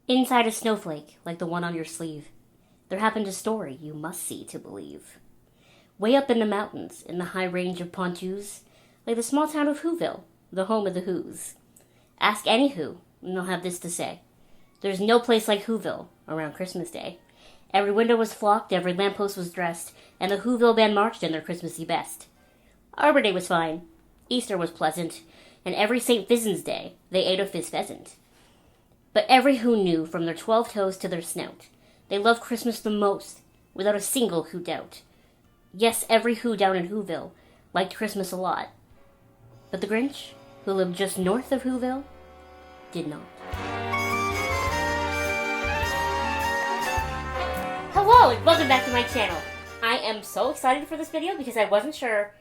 Inside a snowflake, like the one on your sleeve, there happened a story you must see to believe. Way up in the mountains, in the high range of Pontous, lay the small town of Whoville, the home of the Whos. Ask any Who, and they'll have this to say. There's no place like Whoville around Christmas Day. Every window was flocked, every lamppost was dressed, and the Whoville band marched in their Christmassy best. Arbor Day was fine, Easter was pleasant, and every St. Vincent's Day they ate a fizz pheasant. But every Who knew, from their 12 toes to their snout, they loved Christmas the most, without a single Who doubt. Yes, every Who down in Whoville liked Christmas a lot. But the Grinch, who lived just north of Whoville, did not. Hello, and welcome back to my channel. I am so excited for this video because I wasn't sure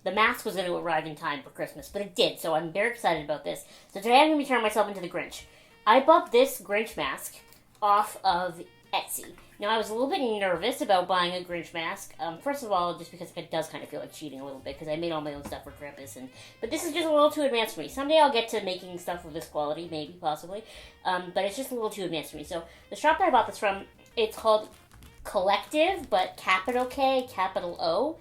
the mask was going to arrive in time for Christmas, but it did, so I'm very excited about this. So today I'm going to be turning myself into the Grinch. I bought this Grinch mask off of Etsy. Now, I was a little bit nervous about buying a Grinch mask. First of all, just because it does kind of feel like cheating a little bit, because I made all my own stuff for Krampus, but this is just a little too advanced for me. Someday I'll get to making stuff of this quality, maybe, possibly, but it's just a little too advanced for me. So, the shop that I bought this from, it's called Collective, but capital K, capital O,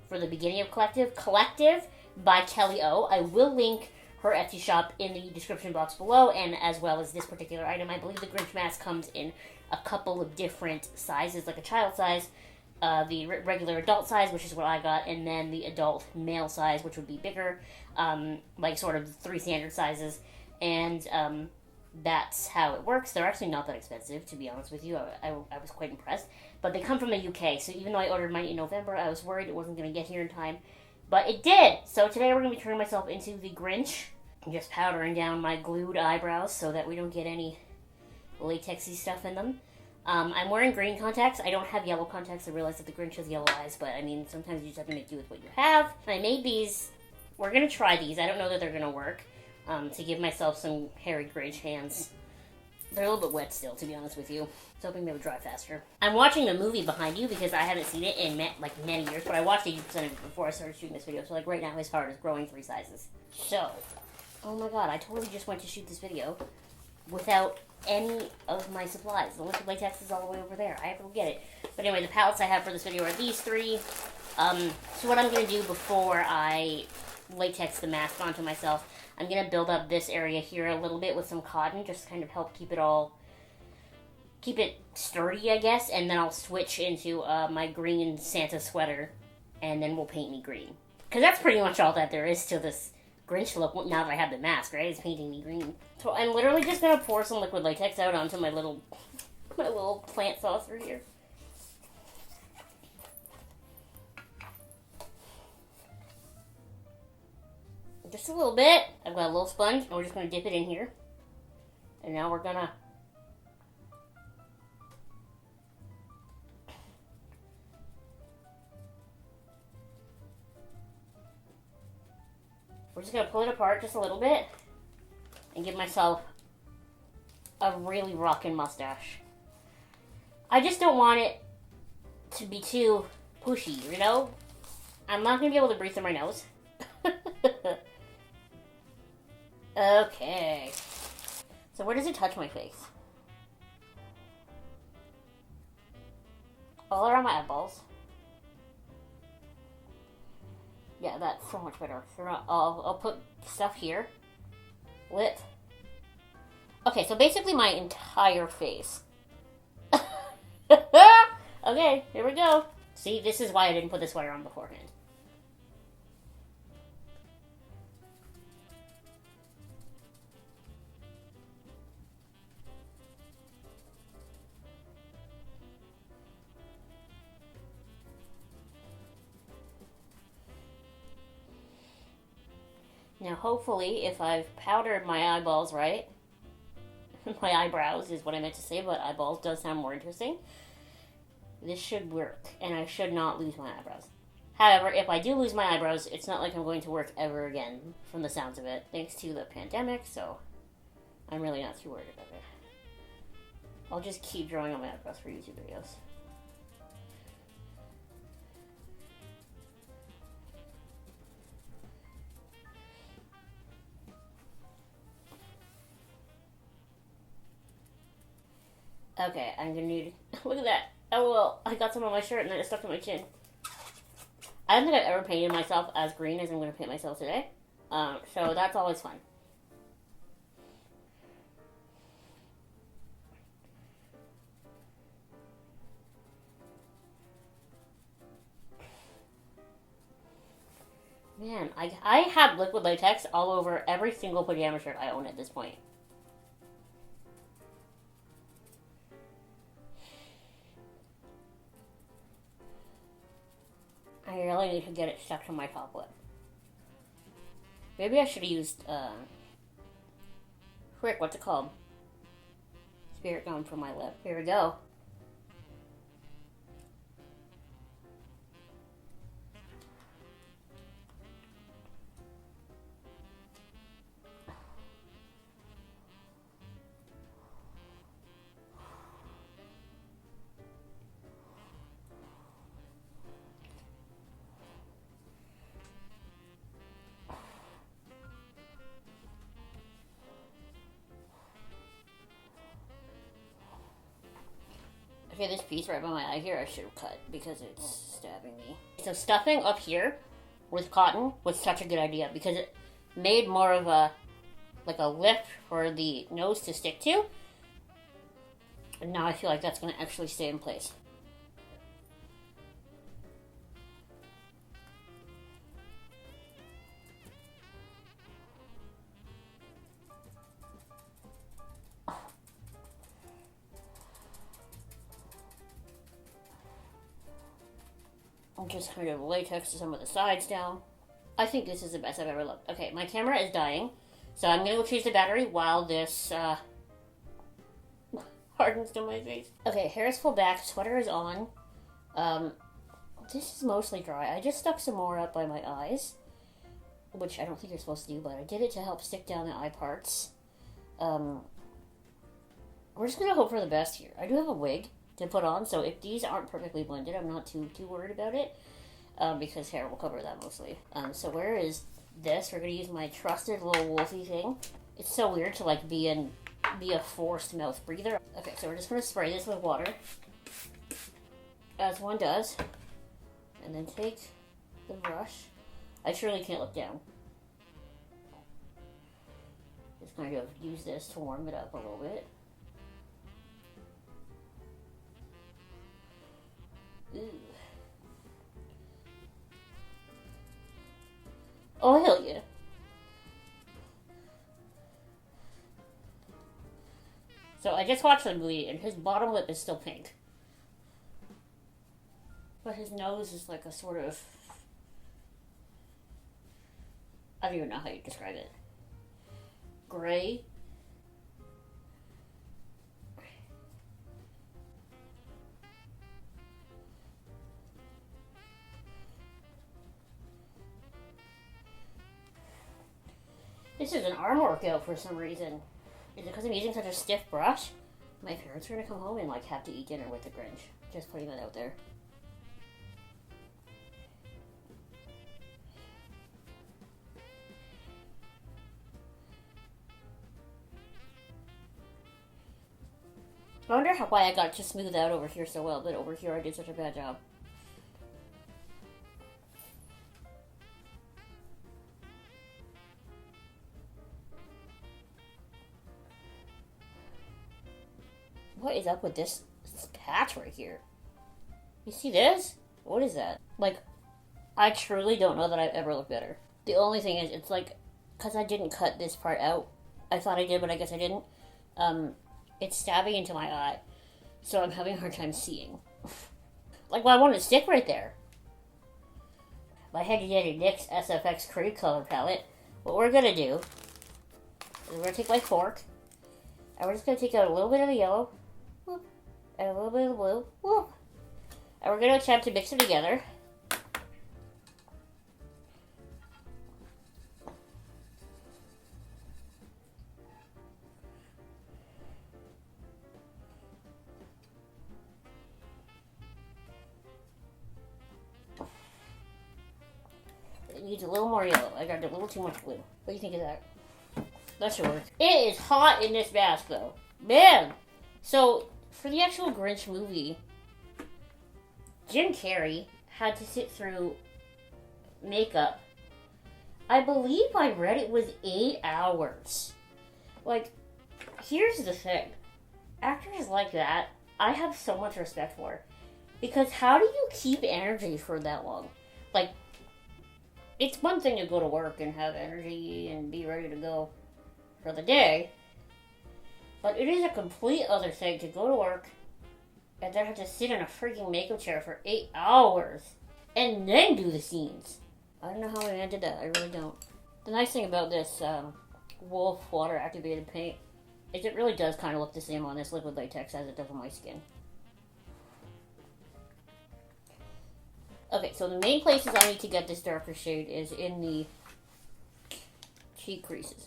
for the beginning of Collective. Collective by Kelly O. I will link her Etsy shop in the description box below, and as well as this particular item. I believe the Grinch mask comes in a couple of different sizes, like a child size, the regular adult size, which is what I got, and then the adult male size, which would be bigger, like sort of 3 standard sizes, and that's how it works. They're actually not that expensive, to be honest with you. I was quite impressed, but they come from the UK, so even though I ordered mine in November, I was worried it wasn't going to get here in time, but it did! So today we're going to be turning myself into the Grinch. I'm just powdering down my glued eyebrows so that we don't get any latexy stuff in them. I'm wearing green contacts. I don't have yellow contacts. I realize that the Grinch has yellow eyes, but I mean, sometimes you just have to make do with what you have. I made these. We're going to try these. I don't know that they're going to work, to give myself some hairy Grinch hands. They're a little bit wet still, to be honest with you. I was hoping they would dry faster. I'm watching the movie behind you because I haven't seen it in many years, but I watched 80% of it before I started shooting this video, so like right now his heart is growing 3 sizes. So, oh my god, I totally just went to shoot this video without any of my supplies. The liquid latex is all the way over there. I have to go get it. But anyway, the palettes I have for this video are these 3. So what I'm going to do before I latex the mask onto myself, I'm going to build up this area here a little bit with some cotton, just to kind of help keep it sturdy, I guess, and then I'll switch into my green Santa sweater, and then we'll paint me green. Because that's pretty much all that there is to this Grinch look now that I have the mask, right? It's painting me green. So I'm literally just going to pour some liquid latex out onto my little plant saucer here. Just a little bit. I've got a little sponge, and we're just going to dip it in here. And now we're going to pull it apart just a little bit and give myself a really rockin' mustache. I just don't want it to be too pushy, you know? I'm not going to be able to breathe through my nose. Okay. So where does it touch my face? All around my eyeballs. Yeah, that's so much better. I'll put stuff here. Lip. Okay, so basically my entire face. Okay, here we go. See, this is why I didn't put the sweater on beforehand. Now, hopefully, if I've powdered my eyeballs right, my eyebrows is what I meant to say, but eyeballs does sound more interesting, this should work, and I should not lose my eyebrows. However, if I do lose my eyebrows, it's not like I'm going to work ever again, from the sounds of it, thanks to the pandemic, so I'm really not too worried about it. I'll just keep drawing on my eyebrows for YouTube videos. Okay, I'm gonna need... Look at that. Oh, well, I got some on my shirt and then it stuck to my chin. I don't think I've ever painted myself as green as I'm gonna paint myself today. So that's always fun. Man, I have liquid latex all over every single pajama shirt I own at this point. I really need to get it stuck to my top lip. Maybe I should have used, frick, what's it called? Spirit gum for my lip. Here we go. Okay, this piece right by my eye here I should have cut because it's stabbing me. So stuffing up here with cotton was such a good idea because it made more of a, like a lip for the nose to stick to. And now I feel like that's going to actually stay in place. I'll just kind of latex some of the sides down. I think this is the best I've ever looked. Okay, my camera is dying, so I'm going to go change the battery while this hardens to my face. Okay, hair is pulled back, sweater is on. This is mostly dry. I just stuck some more up by my eyes, which I don't think you're supposed to do, but I did it to help stick down the eye parts. We're just going to hope for the best here. I do have a wig to put on, so if these aren't perfectly blended, I'm not too worried about it, because hair will cover that mostly. So where is this? We're going to use my trusted little Wolfe thing. It's so weird to like be a forced mouth breather. Okay, so we're just going to spray this with water, as one does, and then take the brush. I surely can't look down. Just kind of use this to warm it up a little bit. Ooh. Oh, hell yeah. So I just watched the movie and his bottom lip is still pink. But his nose is like a sort of... I don't even know how you describe it. Gray. This is an arm workout for some reason. Is it because I'm using such a stiff brush? My parents are going to come home and like have to eat dinner with the Grinch. Just putting that out there. I wonder why I got to smooth out over here so well, but over here I did such a bad job. What is up with this patch right here? You see this? What is that? Like, I truly don't know that I've ever looked better. The only thing is, it's like, because I didn't cut this part out. I thought I did, but I guess I didn't. It's stabbing into my eye. So I'm having a hard time seeing. Like, well, I want it to stick right there. My handy dandy NYX SFX Creme color palette. What we're going to do is we're going to take my fork. And we're just going to take out a little bit of the yellow. Whoop, and a little bit of the blue. Whoop. And we're going to attempt to mix it together. It needs a little more yellow. I got a little too much blue. What do you think of that? That should work. It is hot in this mask, though. Man! So, For the actual Grinch movie, Jim Carrey had to sit through makeup. I believe I read it was 8 hours. Like, here's the thing. Actors like that, I have so much respect for. Because how do you keep energy for that long? Like, it's one thing to go to work and have energy and be ready to go for the day. But it is a complete other thing to go to work and then have to sit in a freaking makeup chair for 8 hours and then do the scenes. I don't know how a man did that. I really don't. The nice thing about this Wolfe water activated paint is it really does kind of look the same on this liquid latex as it does on my skin. Okay, so the main places I need to get this darker shade is in the cheek creases.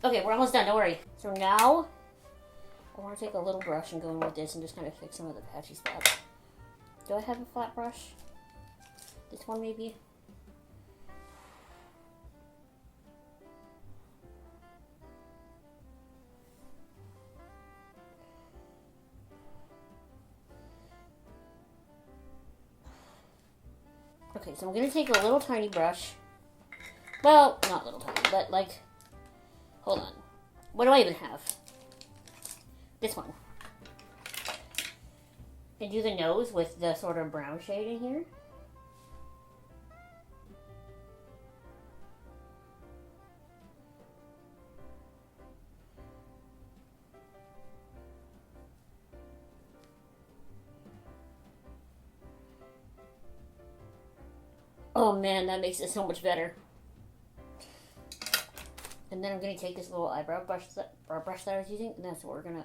Okay, we're almost done, don't worry. So now, I want to take a little brush and go in with this and just kind of fix some of the patchy spots. Do I have a flat brush? This one maybe? Okay, so I'm going to take a little tiny brush. Well, not little tiny, but like... Hold on. What do I even have? This one. And do the nose with the sort of brown shade in here. Oh man, that makes it so much better. And then I'm going to take this little eyebrow brush that I was using, and that's what we're going to...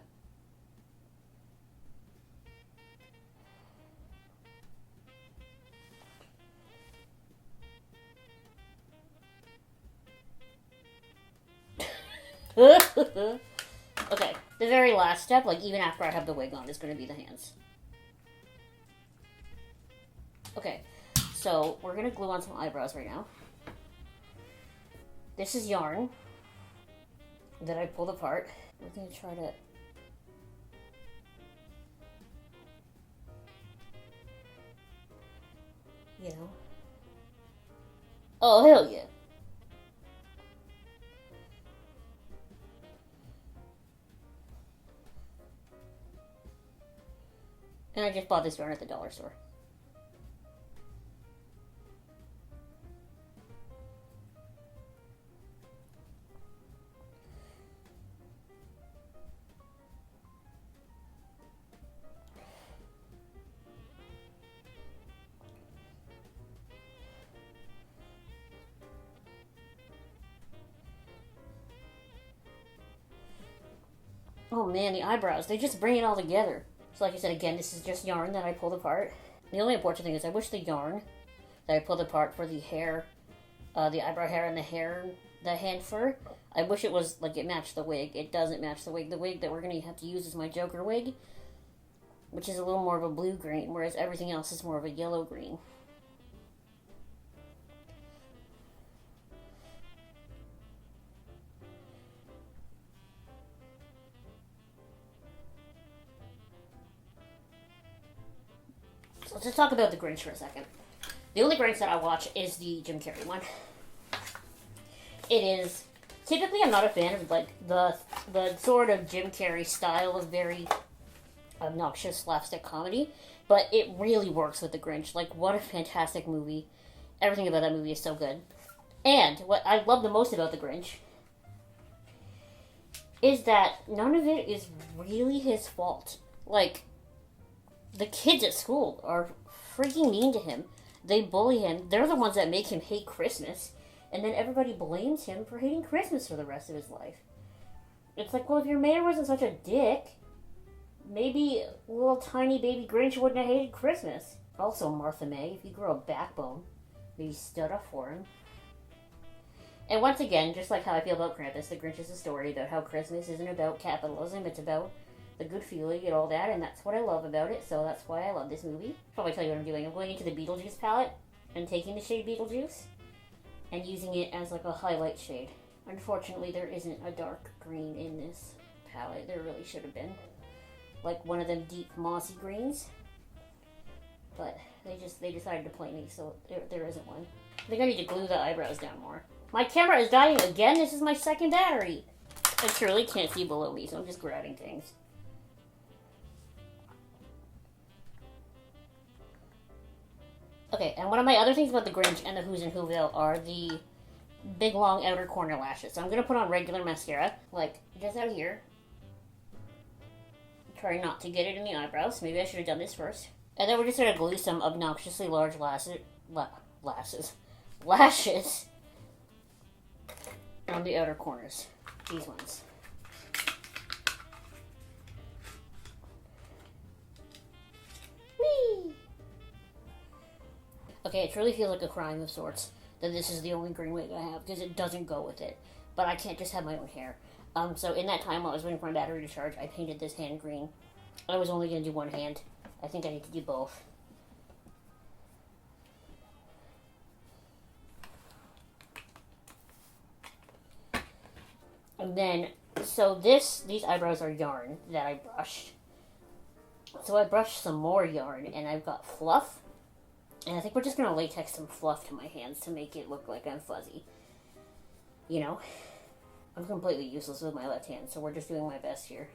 Okay, the very last step, like even after I have the wig on, is going to be the hands. Okay, so we're going to glue on some eyebrows right now. This is yarn that I pulled apart. We're going to try to... You know? Oh, hell yeah. And I just bought this yarn at the dollar store. Oh man, the eyebrows, they just bring it all together. So like I said, again, this is just yarn that I pulled apart. The only important thing is I wish the yarn that I pulled apart for the hair, the eyebrow hair and the hand fur, I wish it was, like, it matched the wig. It doesn't match the wig. The wig that we're going to have to use is my Joker wig, which is a little more of a blue-green, whereas everything else is more of a yellow-green. let's just talk about the Grinch for a second. The only Grinch that I watch is the Jim Carrey one. It is, typically I'm not a fan of like the sort of Jim Carrey style of very obnoxious slapstick comedy, but it really works with the Grinch. Like, what a fantastic movie. Everything about that movie is so good. And what I love the most about the Grinch is that none of it is really his fault. Like, the kids at school are freaking mean to him. They bully him. They're the ones that make him hate Christmas. And then everybody blames him for hating Christmas for the rest of his life. It's like, well, if your mayor wasn't such a dick, maybe little tiny baby Grinch wouldn't have hated Christmas. Also, Martha May, if you grow a backbone, maybe stood up for him. And once again, just like how I feel about Krampus, the Grinch is a story about how Christmas isn't about capitalism, it's about the good feeling and all that, and that's what I love about it, so that's why I love this movie. Probably tell you what I'm doing. I'm going into the Beetlejuice palette and taking the shade Beetlejuice and using it as like a highlight shade. Unfortunately, there isn't a dark green in this palette. There really should have been. Like one of them deep mossy greens. But they decided to play me, so there isn't one. I think I need to glue the eyebrows down more. My camera is dying again. This is my second battery. I truly can't see below me, so I'm just grabbing things. Okay, and one of my other things about the Grinch and the Who's in Whoville are the big long outer corner lashes. So I'm going to put on regular mascara, like just out here. Try not to get it in the eyebrows. Maybe I should have done this first. And then we're just going to glue some obnoxiously large lashes on the outer corners. These ones. Whee! Okay, it truly feels like a crime of sorts that this is the only green wig I have, because it doesn't go with it. But I can't just have my own hair. So in that time while I was waiting for my battery to charge, I painted this hand green. I was only going to do one hand. I think I need to do both. And then, so these eyebrows are yarn that I brushed. So I brushed some more yarn, and I've got fluff. And I think we're just going to latex some fluff to my hands to make it look like I'm fuzzy. You know? I'm completely useless with my left hand, so we're just doing my best here.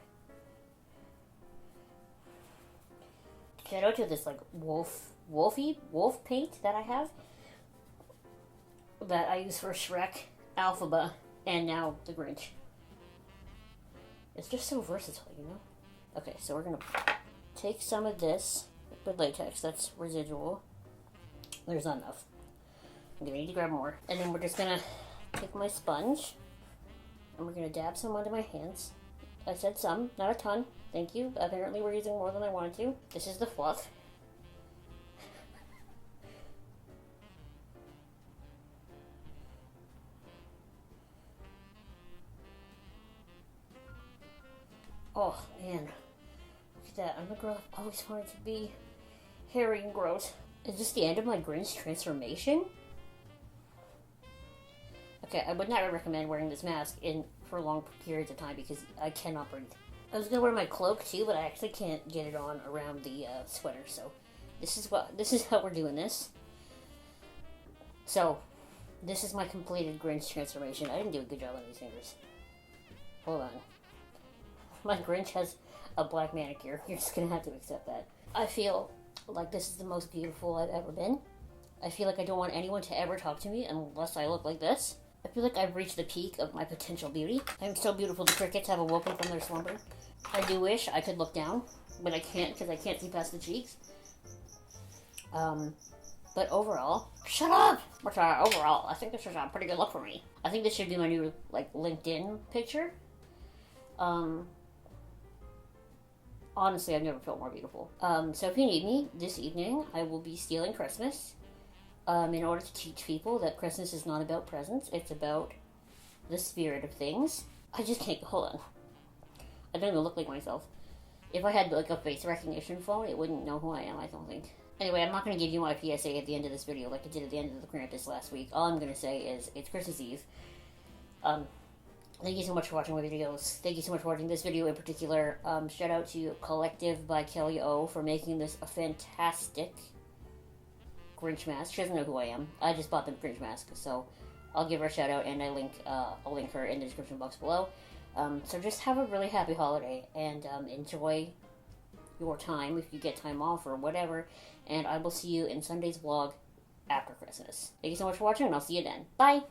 Shout out to this, like, Wolfe paint that I have. That I use for Shrek, Alphaba, and now the Grinch. It's just so versatile, you know? Okay, so we're going to take some of this liquid latex that's residual. There's not enough. I'm going to need to grab more. And then we're just going to take my sponge. And we're going to dab some onto my hands. I said some, not a ton. Thank you. Apparently we're using more than I wanted to. This is the fluff. Oh, man. Look at that. I'm a girl I've always wanted to be hairy and gross. Is this the end of my Grinch transformation? Okay, I would not recommend wearing this mask for long periods of time because I cannot breathe. I was gonna wear my cloak too, but I actually can't get it on around the sweater. So this is how we're doing this. So this is my completed Grinch transformation. I didn't do a good job on these fingers. Hold on. My Grinch has a black manicure. You're just gonna have to accept that. I feel like this is the most beautiful I've ever been. I feel like I don't want anyone to ever talk to me unless I look like this. I feel like I've reached the peak of my potential beauty. I'm so beautiful the crickets have awoken from their slumber. I do wish I could look down, but I can't because I can't see past the cheeks. But overall, shut up! But overall, I think this is a pretty good look for me. I think this should be my new, like, LinkedIn picture. Honestly, I've never felt more beautiful. So if you need me this evening, I will be stealing Christmas. In order to teach people that Christmas is not about presents, it's about the spirit of things. I just can't, hold on. I don't even look like myself. If I had like a face recognition phone, it wouldn't know who I am, I don't think. Anyway, I'm not going to give you my PSA at the end of this video like I did at the end of the Krampus last week. All I'm going to say is, it's Christmas Eve. Thank you so much for watching my videos. Thank you so much for watching this video in particular. Shout out to Collective by Kelly O for making this a fantastic Grinch Mask. She doesn't know who I am. I just bought the Grinch Mask, so I'll give her a shout out, and I'll link her in the description box below. So just have a really happy holiday, and enjoy your time if you get time off or whatever. And I will see you in Sunday's vlog after Christmas. Thank you so much for watching, and I'll see you then. Bye!